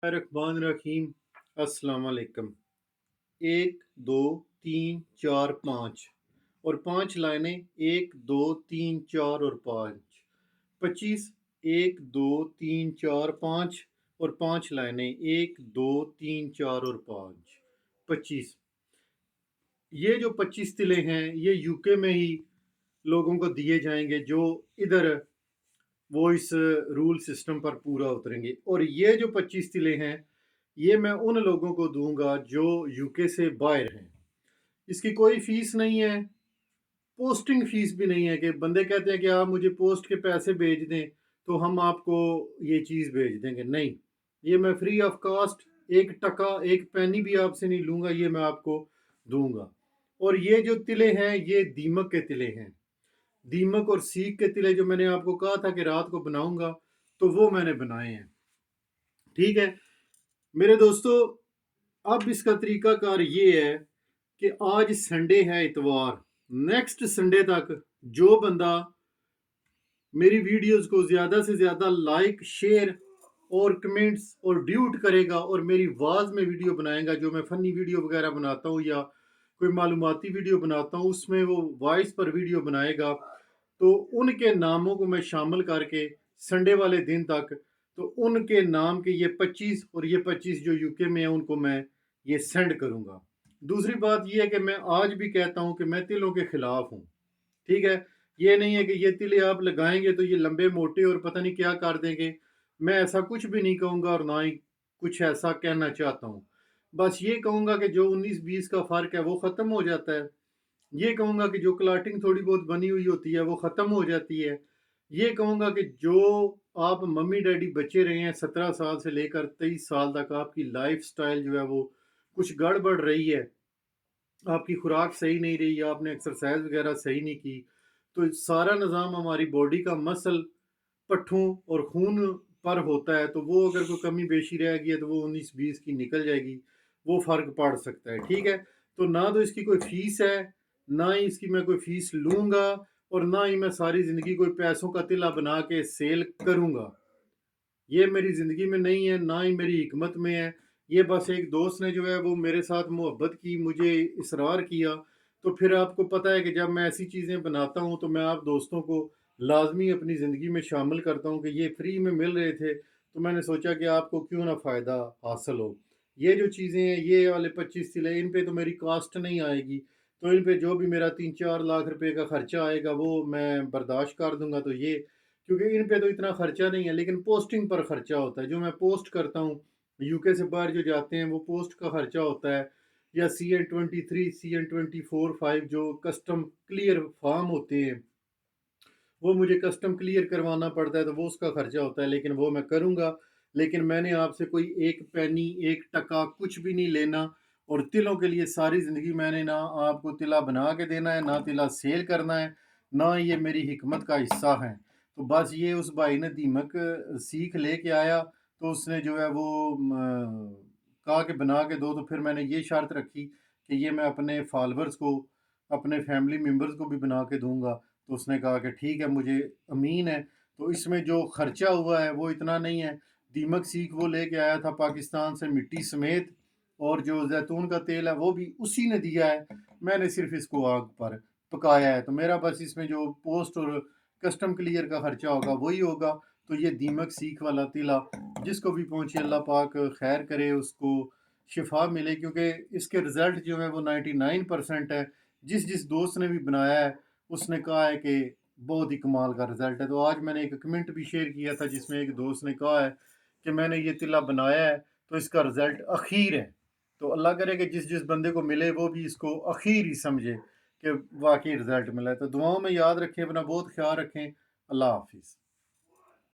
रहमान रहीम। अस्सलाम वालेकुम। 1 2 3 4 5 और 5 लाइनें, 1 2 3 4 और 5, 25। 1 2 3 4 5 और 5 लाइनें, 1 2 3 4 और 5, 25। ये जो 25 तिले हैं ये यूके में ही लोगों को दिए जाएंगे जो इधर वो इस रूल सिस्टम पर पूरा उतरेंगे। और ये जो 25 तिले हैं ये मैं उन लोगों को दूंगा जो यूके से बाहर हैं। इसकी कोई फीस नहीं है, पोस्टिंग फीस भी नहीं है कि बंदे कहते हैं कि आप मुझे पोस्ट के पैसे भेज दें तो हम आपको ये चीज़ भेज देंगे। नहीं, ये मैं फ्री ऑफ कॉस्ट, 1 टका 1 पैनी भी आपसे नहीं लूँगा, ये मैं आपको दूंगा। और ये जो तिले हैं ये दीमक के तिले हैं। दीमक और सीख के तिले जो मैंने आपको कहा था कि रात को बनाऊंगा, तो वो मैंने बनाए हैं। ठीक है मेरे दोस्तों, अब इसका तरीकाकार ये है कि आज संडे है, इतवार, नेक्स्ट संडे तक जो बंदा मेरी वीडियोस को ज़्यादा से ज़्यादा लाइक, शेयर और कमेंट्स और ड्यूट करेगा और मेरी आवाज़ में वीडियो बनाएगा, जो मैं फ़नी वीडियो वगैरह बनाता हूँ या कोई मालूमाती वीडियो बनाता हूँ उसमें वो वॉइस पर वीडियो बनाएगा, तो उनके नामों को मैं शामिल करके संडे वाले दिन तक, तो उनके नाम के ये 25 और ये 25 जो यूके में है उनको मैं ये सेंड करूँगा। दूसरी बात ये है कि मैं आज भी कहता हूँ कि मैं तिलों के ख़िलाफ़ हूँ। ठीक है, ये नहीं है कि ये तिले आप लगाएंगे तो ये लंबे मोटे और पता नहीं क्या कर देंगे। मैं ऐसा कुछ भी नहीं कहूँगा और ना ही कुछ ऐसा कहना चाहता हूँ। बस ये कहूँगा कि जो 19-20 का फ़र्क है वो ख़त्म हो जाता है। ये कहूँगा कि जो क्लाटिंग थोड़ी बहुत बनी हुई होती है वो ख़त्म हो जाती है। ये कहूँगा कि जो आप मम्मी डैडी बचे रहे हैं 17 साल से लेकर 23 साल तक, आपकी लाइफ़स्टाइल जो है वो कुछ गड़बड़ रही है, आपकी खुराक सही नहीं रही, आपने एक्सरसाइज वगैरह सही नहीं की, तो सारा निज़ाम हमारी बॉडी का मसल, पट्ठों और खून पर होता है, तो वो अगर कोई कमी बेशी रह गई है तो वो 19-20 की निकल जाएगी, वो फ़र्क पड़ सकता है। ठीक है, तो ना तो इसकी कोई फ़ीस है, ना ही इसकी मैं कोई फ़ीस लूँगा और ना ही मैं सारी ज़िंदगी कोई पैसों का तिला बना के सेल करूँगा। ये मेरी ज़िंदगी में नहीं है, ना ही मेरी हिकमत में है। ये बस एक दोस्त ने जो है वो मेरे साथ मोहब्बत की, मुझे इसरार किया, तो फिर आपको पता है कि जब मैं ऐसी चीज़ें बनाता हूँ तो मैं आप दोस्तों को लाज़मी अपनी ज़िंदगी में शामिल करता हूँ कि ये फ्री में मिल रहे थे, तो मैंने सोचा कि आपको क्यों ना फ़ायदा हासिल हो। ये जो चीज़ें हैं, ये वाले 25 सिले, इन पे तो मेरी कॉस्ट नहीं आएगी, तो इन पे जो भी मेरा 3-4 लाख रुपए का खर्चा आएगा वो मैं बर्दाश्त कर दूँगा। तो ये, क्योंकि इन पे तो इतना खर्चा नहीं है, लेकिन पोस्टिंग पर खर्चा होता है। जो मैं पोस्ट करता हूँ यूके से बाहर जो जाते हैं वो पोस्ट का खर्चा होता है, या CN23 CN24-5 जो कस्टम क्लियर फॉर्म होते हैं वो मुझे कस्टम क्लियर करवाना पड़ता है, तो वो उसका खर्चा होता है, लेकिन वो मैं करूँगा। लेकिन मैंने आपसे कोई 1 पैनी 1 टका कुछ भी नहीं लेना। और तिलों के लिए सारी ज़िंदगी मैंने ना आपको तिला बना के देना है, ना तिला सेल करना है, ना ये मेरी हिकमत का हिस्सा है। तो बस ये उस भाई ने दीमक सीख लेके आया, तो उसने जो है वो कहा कि बना के दो, तो फिर मैंने ये शर्त रखी कि ये मैं अपने फॉलोअर्स को, अपने फैमिली मेम्बर्स को भी बना के दूंगा। तो उसने कहा कि ठीक है, मुझे अमीन है। तो इसमें जो खर्चा हुआ है वो इतना नहीं है। दीमक सीख वो लेके आया था पाकिस्तान से मिट्टी समेत, और जो जैतून का तेल है वो भी उसी ने दिया है, मैंने सिर्फ इसको आग पर पकाया है। तो मेरा बस इसमें जो पोस्ट और कस्टम क्लियर का खर्चा होगा वही होगा। तो ये दीमक सीख वाला तिला जिसको भी पहुँचे अल्लाह पाक खैर करे, उसको शिफा मिले, क्योंकि इसके रिज़ल्ट जो है वो 99% है। जिस जिस दोस्त ने भी बनाया है उसने कहा है कि बहुत ही कमाल का रिज़ल्ट है। तो आज मैंने एक कमेंट भी शेयर किया था जिसमें एक दोस्त ने कहा है कि मैंने ये तिला बनाया है तो इसका रिज़ल्ट अखीर है। तो अल्लाह करे कि जिस जिस बंदे को मिले वो भी इसको अखीर ही समझे कि वाकई रिज़ल्ट मिला है। तो दुआओं में याद रखें, अपना बहुत ख्याल रखें। अल्लाह हाफिज़।